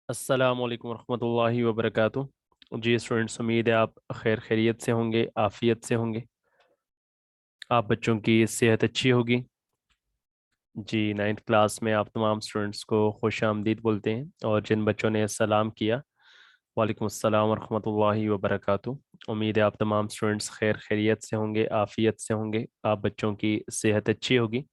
अस्सलाम वालेकुम रहमतुल्लाहि व बरकातुहू। जी स्टूडेंट्स, उम्मीद है आप खैर खैरियत से होंगे, आफ़ियत से होंगे। आप बच्चों की सेहत अच्छी होगी। जी, नाइन्थ क्लास में आप तमाम स्टूडेंट्स को खुश आमदीद बोलते हैं, और जिन बच्चों ने सलाम किया, वालेकुम अस्सलाम व रहमतुल्लाहि व बरकातुहू। उम्मीद है आप तमाम स्टूडेंट्स खैर खैरियत से होंगे, आफ़ियत से होंगे। आप बच्चों की सेहत अच्छी होगी।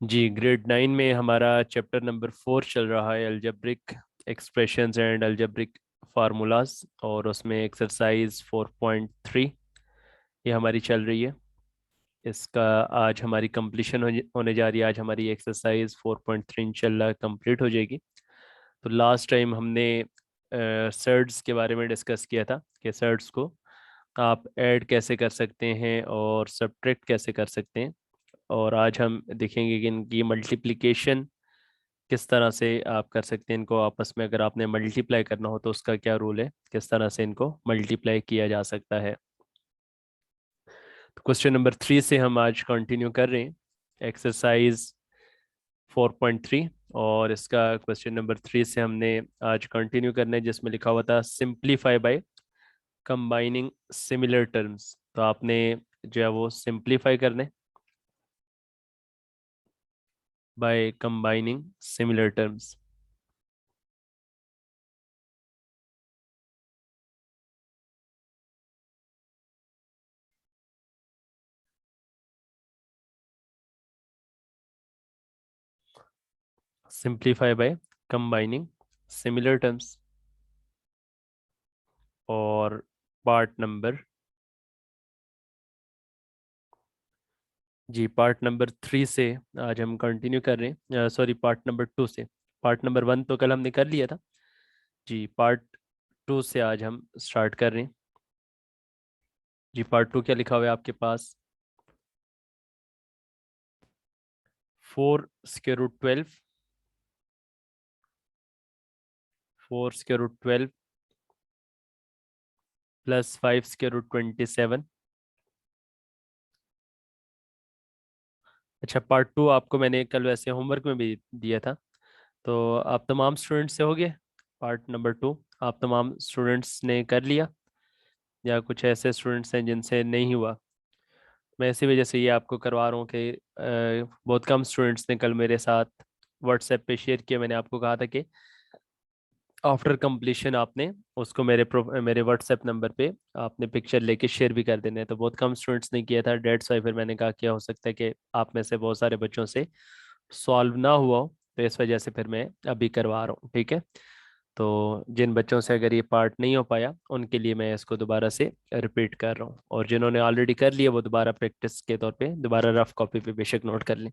जी, ग्रेड 9 में हमारा चैप्टर नंबर 4 चल रहा है, algebraic expressions and algebraic formulas, और उसमें एक्सरसाइज 4.3 ये हमारी चल रही है। इसका आज हमारी कंप्लीशन होने जा रही है। आज हमारी एक्सरसाइज 4.3 इंशाल्लाह कंप्लीट हो जाएगी। तो लास्ट टाइम हमने सर्ड्स के बारे में डिस्कस किया था कि सर्ड्स को आप ऐड कैसे कर सकते हैं और सब्ट्रैक्ट कैसे कर सकते हैं। और आज हम देखेंगे कि इनकी मल्टीप्लिकेशन किस तरह से आप कर सकते हैं। इनको आपस में अगर आपने मल्टीप्लाई करना हो तो उसका क्या रूल है, किस तरह से इनको मल्टीप्लाई किया जा सकता है। तो क्वेश्चन नंबर 3 से हम आज कंटिन्यू कर रहे हैं, एक्सरसाइज 4.3। और इसका क्वेश्चन नंबर 3 से हमने आज कंटिन्यू करना है, जिसमें लिखा हुआ था simplify by combining similar terms. तो आपने जो है वो सिंप्लीफाई करने by combining similar terms. Simplify by combining similar terms. और पार्ट नंबर जी पार्ट नंबर 3 से आज हम कंटिन्यू कर रहे हैं, सॉरी पार्ट नंबर 2 से। पार्ट नंबर 1 तो कल हमने कर लिया था। जी, पार्ट 2 से आज हम स्टार्ट कर रहे हैं। जी, पार्ट 2 क्या लिखा हुआ है आपके पास? 4 square root 12, 4 square root 12 plus 5 square root 27। अच्छा, पार्ट 2 आपको मैंने कल वैसे होमवर्क में भी दिया था, तो आप तमाम स्टूडेंट्स से हो गए पार्ट नंबर 2? आप तमाम स्टूडेंट्स ने कर लिया, या कुछ ऐसे स्टूडेंट्स हैं जिनसे नहीं हुआ? मैं इसी वजह से ये आपको करवा रहा हूँ कि बहुत कम स्टूडेंट्स ने कल मेरे साथ व्हाट्सएप पे शेयर किया। मैंने आपको कहा था कि आफ्टर कंप्लीशन आपने उसको मेरे व्हाट्सएप नंबर पे आपने पिक्चर लेके शेयर भी कर देना है। तो बहुत कम स्टूडेंट्स ने किया था, डेट्स वाई फिर मैंने कहा क्या हो सकता है कि आप में से बहुत सारे बच्चों से सॉल्व ना हुआ हो, तो इस वजह से फिर मैं अभी करवा रहा हूँ, ठीक है। तो जिन बच्चों से अगर ये पार्ट नहीं हो पाया उनके लिए मैं इसको दोबारा से रिपीट कर रहा हूँ, और जिन्होंने ऑलरेडी कर लिया वो दोबारा प्रैक्टिस के तौर पे दोबारा रफ कॉपी पे बेशक नोट कर लें।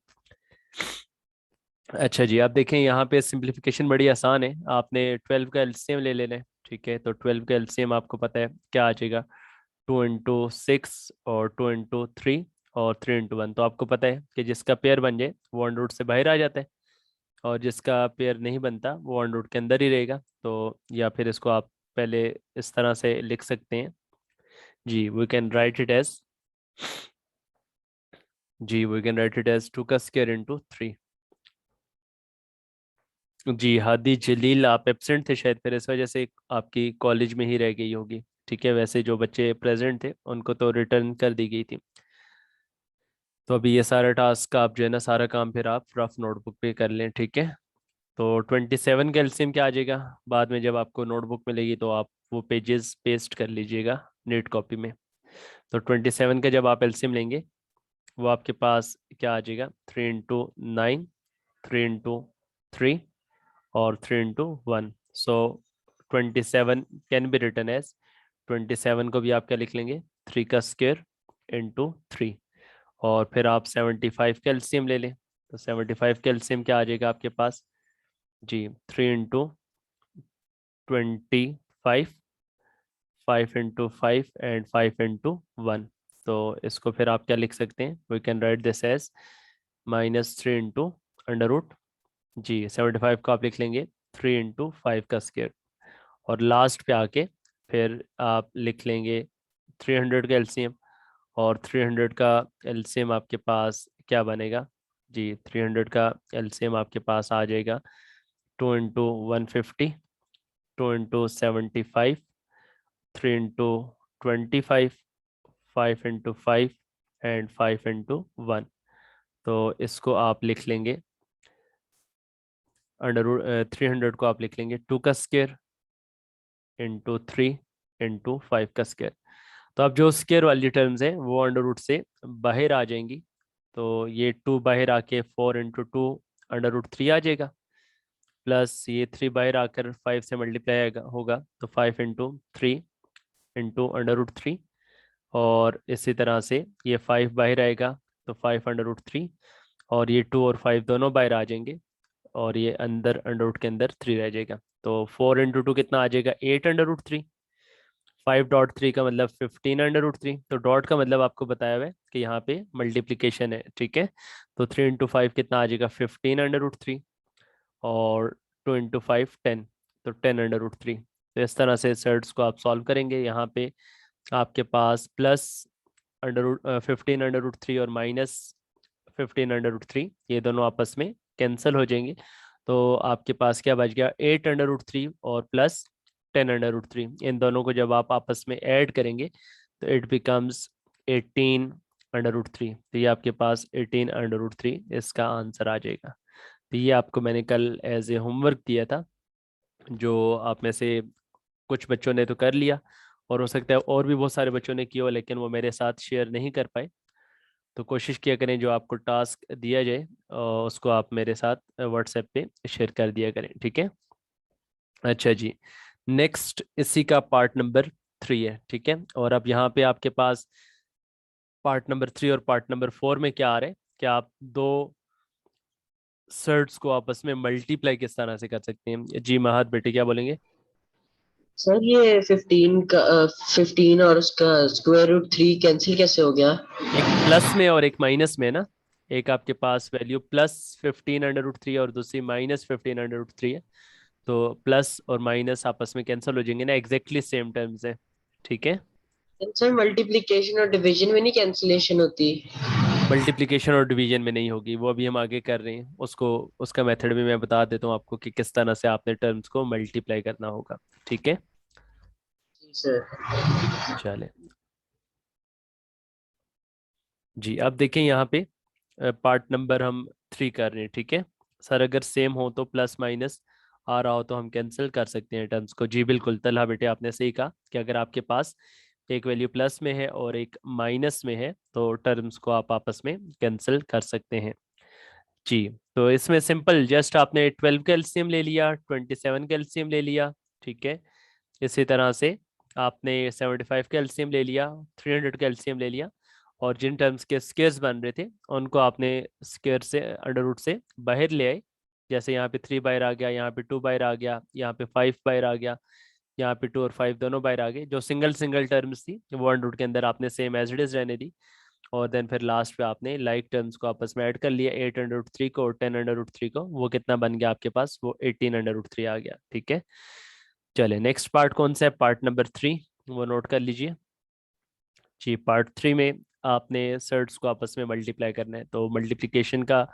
अच्छा जी, आप देखें यहाँ पे सिंप्लीफिकेशन बड़ी आसान है। आपने 12 का एलसीएम ले लेना है, ठीक है। तो 12 का एलसीएम आपको पता है क्या आ जाएगा? 2 इंटू 6 और 2 इंटू 3 और 3 इंटू 1। तो आपको पता है कि जिसका पेयर बन जाए वो वन रूट से बाहर आ जाता है, और जिसका पेयर नहीं बनता वो वन रूट के अंदर ही रहेगा। तो या फिर इसको आप पहले इस तरह से लिख सकते हैं। जी, we can write it as जी we can write it as 2 का स्क्वायर इंटू 3। जी, हादी जलील आप एब्सेंट थे शायद, फिर इस वजह से आपकी कॉलेज में ही रह गई होगी, ठीक है। वैसे जो बच्चे प्रेजेंट थे उनको तो रिटर्न कर दी गई थी। तो अभी ये सारा टास्क आप जो है ना, सारा काम फिर आप रफ नोटबुक पे कर लें, ठीक है। तो 27 का एलसीएम क्या आ जाएगा? बाद में जब आपको नोटबुक मिलेगी तो आप वो पेजेस पेस्ट कर लीजिएगा नीट कॉपी में। तो 27 का जब आप एलसीएम लेंगे वो आपके पास क्या आ जाएगा? 3 इंटू 9, 3 इंटू 3 और 3 into 1। So 27 can be return as 27 को भी आप क्या लिख लेंगे? 3 का स्क्वायर इंटू 3। और फिर आप 75 का एलसीएम ले लें। तो 75 का एलसीएम क्या आ जाएगा आपके पास? जी, 3 इंटू 25, 5 इंटू 5 एंड 5 इंटू 1। तो इसको फिर आप क्या लिख सकते हैं? We can write this as -3 into under root. जी, 75 को आप लिख लेंगे 3 इंटू 5 का स्क्वायर। और लास्ट पे आके फिर आप लिख लेंगे 300 का एलसीएम। और 300 का एलसीएम आपके पास क्या बनेगा? जी, 300 का एलसीएम आपके पास आ जाएगा 2 into 150, 2 into 75, 3 into 25, 5 into 5 and 5 into 1। तो इसको आप लिख लेंगे अंडर रूट 300 को आप लिख लेंगे 2 का स्क्वायर इंटू 3 into 5 का स्क्वायर। तो अब जो स्क्वायर वाली टर्म्स हैं वो अंडर रूट से बाहर आ जाएंगी। तो ये 2 बाहर आके 4 into 2 √3 आ जाएगा, प्लस ये 3 बाहर आकर 5 से मल्टीप्लाई होगा तो 5 into 3 into √3। और इसी तरह से ये 5 बाहर आएगा तो 5 √3, और ये 2 और 5 दोनों बाहर आ जाएंगे और ये अंदर अंडर रूट के अंदर 3 रह जाएगा। तो 4 into 2 कितना आ जाएगा 8 √3। 5.3 का मतलब 15 √3। तो डॉट का मतलब आपको बताया हुआ है कि यहाँ पे मल्टीप्लीकेशन है, ठीक है। तो 3 into 5 कितना आ जाएगा 15 √3, और 2 into 5 10, तो 10 √3। तो इस तरह से सर्ट्स को आप सॉल्व करेंगे। यहाँ पे आपके पास प्लस 15 √3 और माइनस 15 √3, ये दोनों आपस में कैंसिल हो जाएंगे। तो आपके पास क्या बच गया 8 √3 और प्लस 10 √3। इन दोनों को जब आप आपस में ऐड करेंगे तो इट बिकम्स 18 √3। तो ये आपके पास 18 √3 इसका आंसर आ जाएगा। तो ये आपको मैंने कल एज ए होमवर्क दिया था, जो आप में से कुछ बच्चों ने तो कर लिया, और हो सकता है और भी बहुत सारे बच्चों ने किया हो लेकिन वो मेरे साथ शेयर नहीं कर पाए। तो कोशिश किया करें जो आपको टास्क दिया जाए उसको आप मेरे साथ व्हाट्सएप पे शेयर कर दिया करें, ठीक है। अच्छा जी, नेक्स्ट इसी का पार्ट नंबर 3 है, ठीक है। और अब यहाँ पे आपके पास पार्ट नंबर 3 और पार्ट नंबर 4 में क्या आ रहा है कि आप दो सर्ट्स को आपस में मल्टीप्लाई किस तरह से कर सकते हैं। जी महात बेटे क्या बोलेंगे। सर ये 15 और उसका √3 कैंसिल कैसे हो गया? एक प्लस में और एक माइनस में ना, एक आपके पास वैल्यू +15 √3 और दूसरी -15 √3 है। तो प्लस और माइनस आपस में कैंसिल हो जाएंगे ना, एग्जैक्टली सेम टर्म्स है, ठीक है। सर मल्टीप्लिकेशन और डिवीजन में नहीं कैंसिलेशन होती? मल्टीप्लिकेशन और डिवीजन में नहीं होगी, वो अभी हम आगे कर रहे हैं उसको। उसका मेथड भी मैं बता देता हूँ आपको कि किस तरह से आपने टर्म्स को मल्टीप्लाई करना होगा, ठीक है। जी सर। चले जी, अब देखें यहाँ पे पार्ट नंबर हम 3 कर रहे हैं, ठीक है। सर अगर सेम हो तो प्लस माइनस आ रहा हो तो हम कैंसिल कर सकते हैं टर्म्स को। जी बिल्कुल तलहा बेटे, आपने सही कहा कि अगर आपके पास एक वैल्यू प्लस में है और एक माइनस में है तो टर्म्स को आप आपस में कैंसिल कर सकते हैं। जी, तो इसमें सिंपल जस्ट आपने 12 का एलसीएम ले लिया, 27 का एलसीएम ले लिया, ठीक है। इसी तरह से आपने 75 का एलसीएम ले लिया, 300 का एलसीएम ले लिया, और जिन टर्म्स के स्क्वायर्स बन रहे थे उनको आपने स्क्वायर से अंडर रूट से बाहर ले आए। जैसे यहाँ पे 3 बाहर आ गया, यहाँ पे 2 बाहर आ गया, यहाँ पे 5 बाहर आ गया, यहाँ पे 2 और 5 दोनों बाहर आ गए। जो सिंगल सिंगल टर्म्स थी वो अंडर रूट के अंदर आपने सेम एज इट इज रहने दी, और देन फिर लास्ट पे आपने लाइक टर्म्स को आपस में ऐड कर लिया, 8 √3 को और 10 √3 को। वो कितना बन गया आपके पास, वो 18 √3 आ गया, ठीक है। चले नेक्स्ट पार्ट कौन सा है, पार्ट नंबर 3, वो नोट कर लीजिए। जी, पार्ट 3 में आपने सर्ट्स को आपस में मल्टीप्लाई करना है, तो मल्टीप्लिकेशन का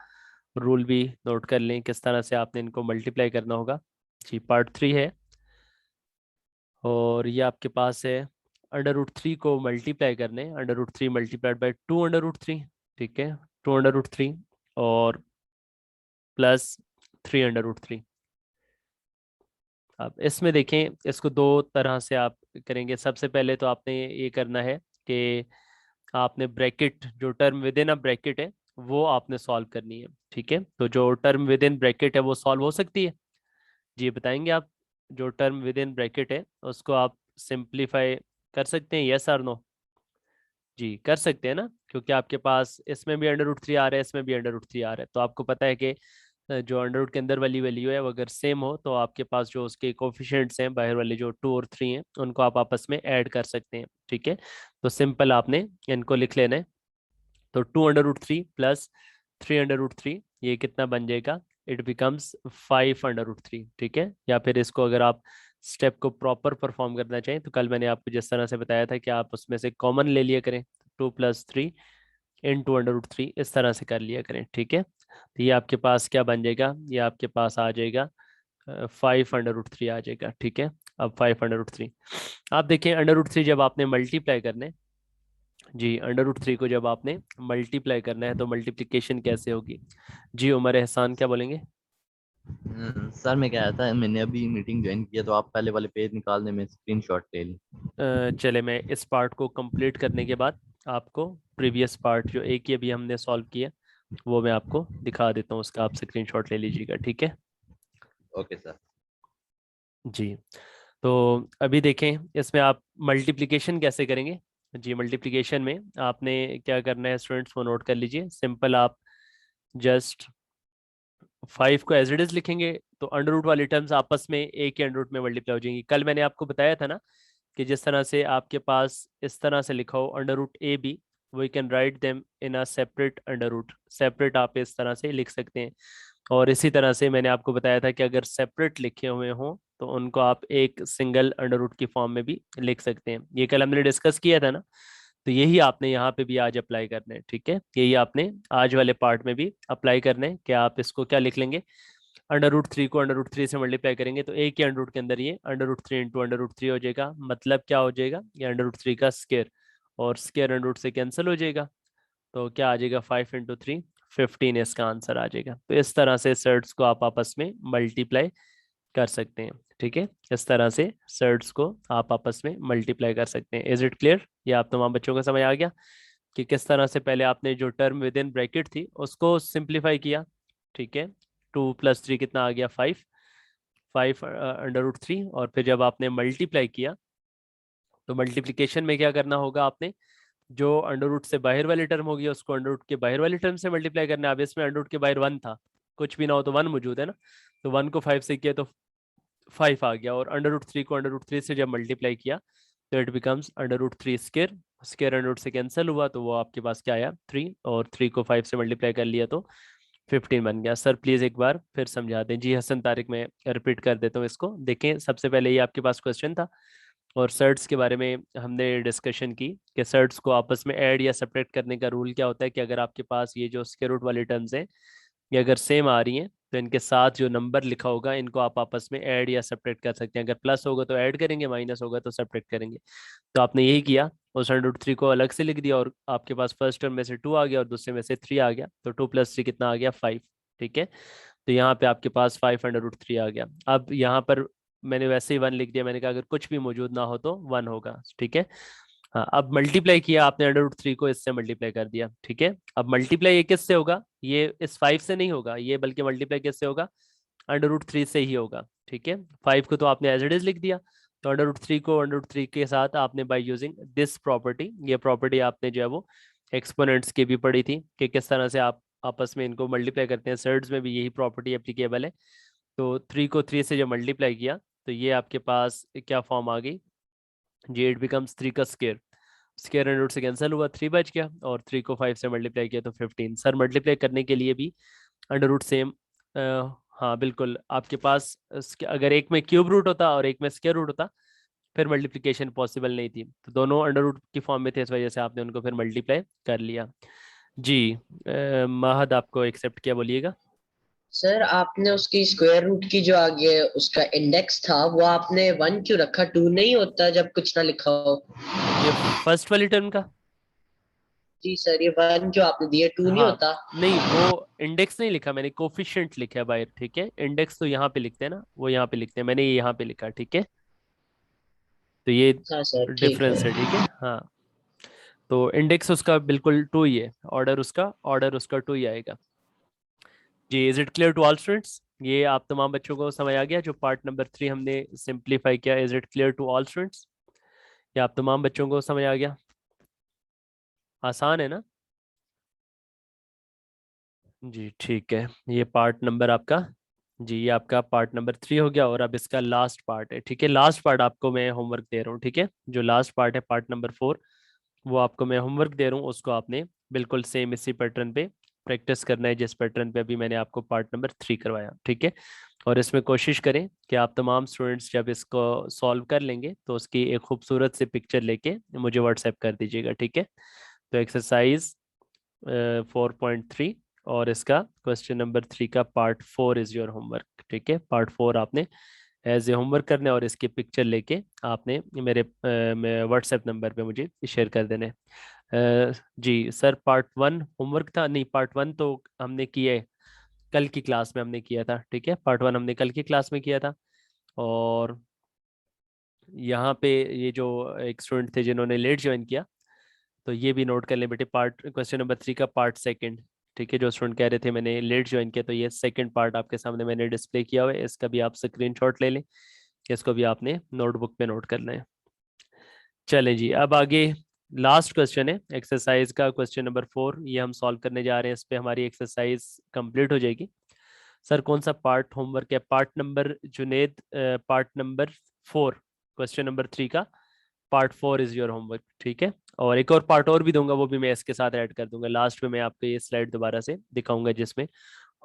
रूल भी नोट कर लें किस तरह से आपने इनको मल्टीप्लाई करना होगा। जी, पार्ट 3 है, और ये आपके पास है √3 को मल्टीप्लाई करने, √3 मल्टीप्लाइड बाई 2 √3, ठीक है। 2 √3 और प्लस 3 √3। अब इसमें देखें, इसको दो तरह से आप करेंगे। सबसे पहले तो आपने ये करना है कि आपने ब्रैकेट, जो term with in a bracket है वो आपने सॉल्व करनी है, ठीक है। तो जो टर्म विद इन ब्रैकेट है वो सॉल्व हो सकती है, जी बताएंगे आप। जो टर्म विद इन ब्रैकेट है उसको आप सिंप्लीफाई कर सकते हैं, यस और नो। जी कर सकते हैं ना, क्योंकि आपके पास इसमें भी अंडर रूट 3 आ रहा है, इसमें भी अंडर रूट 3 आ रहा है। तो आपको पता है कि जो अंडर रूट के अंदर वाली वैल्यू है वो अगर सेम हो तो आपके पास जो उसके कोफिशिएंट्स हैं बाहर वाले जो 2 और 3 हैं उनको आप आपस में ऐड कर सकते हैं, ठीक है। तो सिंपल आपने इनको लिख लेना है। तो 2 √3 प्लस 3 √3, ये कितना बन जाएगा, इट बिकम्स 5 √3, ठीक है। या फिर इसको अगर आप स्टेप को प्रॉपर परफॉर्म करना चाहें तो कल मैंने आपको जिस तरह से बताया था कि आप उसमें से कॉमन ले लिया करें, 2 + 3 × √3 इस तरह से कर लिया करें, ठीक है। तो ये आपके पास क्या बन जाएगा, ये आपके पास आ जाएगा 5√3 आ जाएगा। ठीक है, अब 5√3 आप देखें, √3 जब आपने मल्टीप्लाई करने, जी √3 को जब आपने मल्टीप्लाई करना है तो मल्टीप्लिकेशन कैसे होगी? जी उमर एहसान क्या बोलेंगे? सर मैं कह रहा था, मैंने अभी मीटिंग ज्वाइन किया तो आप पहले वाले पेज निकालने में स्क्रीनशॉट ले लें। चले, मैं इस पार्ट को कंप्लीट करने के बाद आपको प्रीवियस पार्ट जो एक ही अभी हमने सॉल्व किया वो मैं आपको दिखा देता हूँ, उसका आप स्क्रीनशॉट ले लीजिएगा। ठीक है ओके सर। जी। तो अभी देखें, इसमें आप मल्टीप्लिकेशन कैसे करेंगे? जी मल्टीप्लिकेशन में आपने क्या करना है स्टूडेंट्स, वो नोट कर लीजिए। सिंपल, आप जस्ट 5 को एज इट इज लिखेंगे तो अंडर रूट वाली टर्म्स आपस में एक ही अंडर रूट में मल्टीप्लाई हो जाएंगी। कल मैंने आपको बताया था ना कि जिस तरह से आपके पास इस तरह से लिखा हो under root A B, we can write them in a separate under root. Separate आप इस तरह से लिख सकते हैं। और इसी तरह से मैंने आपको बताया था कि अगर सेपरेट लिखे हुए हों तो उनको आप एक सिंगल अंडर रूट की फॉर्म में भी लिख सकते हैं। ये कल हमने डिस्कस किया था ना, तो यही आपने यहाँ पे भी आज अप्लाई करना है। ठीक है, यही आपने आज वाले पार्ट में भी अप्लाई करना है कि आप इसको क्या लिख लेंगे, √3 को √3 से मल्टीप्लाई करेंगे तो एक ही अंडर रूट के अंदर ये √3 इंटू √3 हो जाएगा। मतलब क्या हो जाएगा, ये √3 का स्केयर, और स्केयर अंडर रूट से कैंसिल हो जाएगा। तो क्या आ जाएगा, 5 × 3 15 इसका आंसर आ जाएगा। तो इस तरह से सर्ट्स को आप आपस में मल्टीप्लाई कर सकते हैं। ठीक है, इस तरह से सर्ट्स को आप आपस में मल्टीप्लाई कर सकते हैं। Is it clear? ये आप तमाम बच्चों को समझ आ गया कि किस तरह से पहले आपने जो टर्म विद इन ब्रैकेट थी उसको सिंप्लीफाई किया। ठीक है, 2 + 3 कितना आ गया, 5। 5 √3, और फिर जब आपने मल्टीप्लाई किया तो मल्टीप्लिकेशन में क्या करना होगा, आपने जो अंडर रूट से बाहर वाली टर्म होगी उसको अंडर रूट के बाहर वाली टर्म से मल्टीप्लाई करना है। अब इसमें अंडर रूट के बाहर 1 था, कुछ भी ना हो तो 1 मौजूद है ना, तो 1 को 5 से किया तो 5 आ गया। और √3 को √3 से जब मल्टीप्लाई किया तो it becomes √3 square. Square under root से कैंसिल हुआ तो वो आपके पास क्या आया, 3, और 3 को 5 से मल्टीप्लाई कर लिया तो 15 बन गया। सर प्लीज़ एक बार फिर समझा दें। जी हसन तारिक, मैं रिपीट कर देता हूँ इसको। देखें, सबसे पहले ये आपके पास क्वेश्चन था और सर्ट्स के बारे में हमने डिस्कशन की कि सर्ट्स को आपस में ऐड या सेपरेट करने का रूल क्या होता है कि अगर आपके पास ये जो स्क्वायर रूट वाली टर्म्स हैं ये अगर सेम आ रही हैं तो इनके साथ जो नंबर लिखा होगा इनको आप आपस में ऐड या सेपरेट कर सकते हैं। अगर प्लस होगा तो ऐड करेंगे, माइनस होगा तो सेपरेट करेंगे। तो आपने यही किया, उस √3 को अलग से लिख दिया और आपके पास फर्स्ट टर्म में से 2 आ गया और दूसरे में से 3 आ गया, तो 2 + 3 कितना आ गया, 5। ठीक है, तो यहाँ पे आपके पास 5 √3 आ गया। अब यहाँ पर मैंने वैसे ही 1 लिख दिया, मैंने कहा अगर कुछ भी मौजूद ना हो तो 1 होगा। ठीक है, हाँ अब मल्टीप्लाई किया आपने √3 को, इससे मल्टीप्लाई कर दिया। ठीक है, अब मल्टीप्लाई ये किससे होगा, ये इस 5 से नहीं होगा ये, बल्कि मल्टीप्लाई किससे होगा, √3 से ही होगा। ठीक है, 5 को तो आपने एज इट इज लिख दिया, तो √3 को √3 के साथ आपने बाय यूजिंग दिस प्रॉपर्टी, ये प्रॉपर्टी आपने जो है वो एक्सपोनेंट्स की भी पढ़ी थी कि किस तरह से आप आपस में इनको मल्टीप्लाई करते हैं। सर्ड्स में भी यही प्रॉपर्टी एप्लीकेबल है। तो 3 को 3 से जब मल्टीप्लाई किया तो ये आपके पास क्या फॉर्म आ गई, जी इट बिकम्स 3 का स्केयर। स्केयर अंडर रूट से कैंसिल हुआ, 3 बच गया, और 3 को 5 से मल्टीप्लाई किया तो 15। सर मल्टीप्लाई करने के लिए भी अंडर रूट सेम, हाँ बिल्कुल, आपके पास अगर एक में क्यूब रूट होता और एक में स्केयर रूट होता फिर मल्टीप्लिकेशन पॉसिबल नहीं थी, तो दोनों अंडर रूट की फॉर्म में थे, इस वजह से आपने उनको फिर मल्टीप्लाई कर लिया। जी महद आपको एक्सेप्ट किया, बोलिएगा। सर आपने उसकी स्क्वायर रूट की जो आगे उसका इंडेक्स था वो आपने 1 क्यों रखा, 2 नहीं होता जब कुछ ना लिखा हो? ये फर्स्ट वाली टर्म का, जी सर, ये 1 क्यों आपने दिया, 2 नहीं हाँ होता? नहीं वो इंडेक्स नहीं लिखा मैंने, कोफिशिएंट लिखा है बाहर। ठीक है, इंडेक्स तो यहाँ पे लिखते हैं ना, वो यहाँ पे लिखते हैं, मैंने ये यहाँ पे लिखा। ठीक है, तो ये अच्छा सर, ठीक डिफरेंस है। है। ठीक है, हाँ, तो इंडेक्स उसका बिल्कुल 2 ही है, ऑर्डर उसका 2 ही आएगा। जी is it clear to all students? ये आप तमाम बच्चों को समझ आ गया जो पार्ट नंबर 3 हमने सिंप्लीफाई किया? Is it clear to all students? ये आप तमाम बच्चों को समझ आ गया? आसान है ना? जी ठीक है, ये पार्ट नंबर आपका, जी ये आपका पार्ट नंबर 3 हो गया और अब इसका लास्ट पार्ट है। ठीक है, लास्ट पार्ट आपको मैं होमवर्क दे रहा हूँ। ठीक है, जो लास्ट पार्ट है पार्ट नंबर 4, वो आपको मैं होमवर्क दे रहा हूँ, उसको आपने बिल्कुल सेम इसी पैटर्न पे प्रैक्टिस करना है जिस पैटर्न पे अभी मैंने आपको पार्ट नंबर 3 करवाया। ठीक है, और इसमें कोशिश करें कि आप तमाम स्टूडेंट्स जब इसको सॉल्व कर लेंगे तो उसकी एक खूबसूरत सी पिक्चर लेके मुझे व्हाट्सएप कर दीजिएगा। ठीक है, तो एक्सरसाइज 4.3 और इसका क्वेश्चन नंबर 3 का पार्ट 4 इज योर होमवर्क। ठीक है, पार्ट 4 आपने एज ए होमवर्क करना है और इसकी पिक्चर लेके आपने मेरे व्हाट्सएप नंबर पे मुझे शेयर कर देना है। जी सर, पार्ट 1 होमवर्क था नहीं, पार्ट 1 तो हमने किया है, कल की क्लास में हमने किया था, ठीक है, पार्ट 1 हमने कल की क्लास में किया था। और यहाँ पे ये जो एक स्टूडेंट थे जिन्होंने लेट ज्वाइन किया, तो ये भी नोट कर लें बेटे, पार्ट क्वेश्चन नंबर 3 का पार्ट सेकंड, ठीक है, जो स्टूडेंट कह रहे थे मैंने लेट ज्वाइन किया, तो ये सेकंड पार्ट आपके सामने मैंने डिस्प्ले किया हुआ है, इसका भी आप स्क्रीनशॉट ले लें, इसको भी आपने नोटबुक पे नोट करना है। चलें जी, अब आगे लास्ट क्वेश्चन है एक्सरसाइज का, क्वेश्चन नंबर 4, ये हम सॉल्व करने जा रहे हैं, इस पे हमारी एक्सरसाइज कंप्लीट हो जाएगी। सर कौन सा पार्ट होमवर्क है? Part number Junaid, part number 4, question number 3 का पार्ट 4 इज योर होमवर्क, ठीक है। और एक और पार्ट और भी दूंगा, वो भी मैं इसके साथ ऐड कर दूंगा लास्ट में, मैं आपको ये स्लाइड दोबारा से दिखाऊंगा जिसमें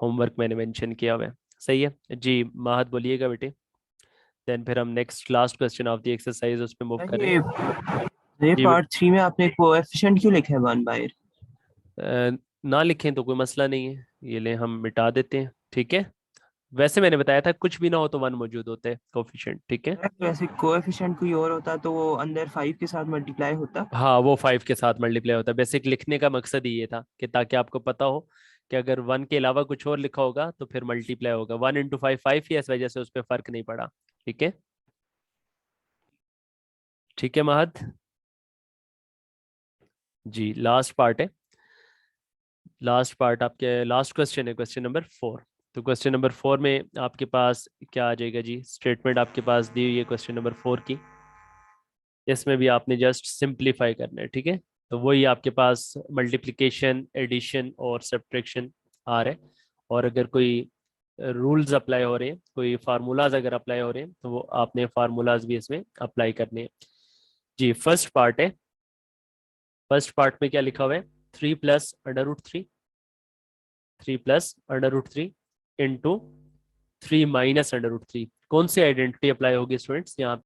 होमवर्क मैंने मेंशन किया हुआ है। सही है जी, माहत बोलिएगा बेटे, देन फिर हम next last question of the exercise उस पर मूव करें। ये जी पार्ट 3 में आपने कोएफिशिएंट क्यों लिखा है 1/। ना लिखें तो कोई मसला नहीं है, ये ले हम मिटा देते हैं, ठीक है। वैसे मैंने बताया था कुछ भी ना हो तो 1 मौजूद होता है कोफिशिएंट, ठीक है। वैसे कोएफिशिएंट कोई और होता तो वो अंदर 5 के साथ मल्टीप्लाई होता। हाँ, वो 5 के साथ मल्टीप्लाई होता है, बेसिक लिखने का मकसद ही ये था कि ताकि आपको पता हो कि अगर 1 के अलावा कुछ और लिखा होगा तो फिर मल्टीप्लाई होगा, 1 इंटू 5 5 ही है, इस वजह से उस पर फर्क नहीं पड़ा, ठीक है। ठीक है महद जी, लास्ट पार्ट है, लास्ट पार्ट आपके लास्ट क्वेश्चन है, क्वेश्चन नंबर 4। तो क्वेश्चन नंबर 4 में आपके पास क्या आ जाएगा जी, स्टेटमेंट आपके पास दी हुई है क्वेश्चन नंबर 4 की, इसमें भी आपने जस्ट सिंप्लीफाई करना है, ठीक है। तो वही आपके पास मल्टीप्लिकेशन, एडिशन और सब्ट्रैक्शन आ रहे हैं, और अगर कोई रूल्स अप्लाई हो रहे हैं, कोई फार्मूलाज अगर अप्लाई हो रहे हैं, तो वो आपने फार्मूलाज भी इसमें अप्लाई करने हैं जी। फर्स्ट पार्ट है, फर्स्ट पार्ट में क्या लिखा हुआ है, 3 plus under root 3, 3 plus under root 3 into 3 minus under root 3। कौन सी आइडेंटिटी अप्लाई होगी स्टूडेंट्स यहाँ?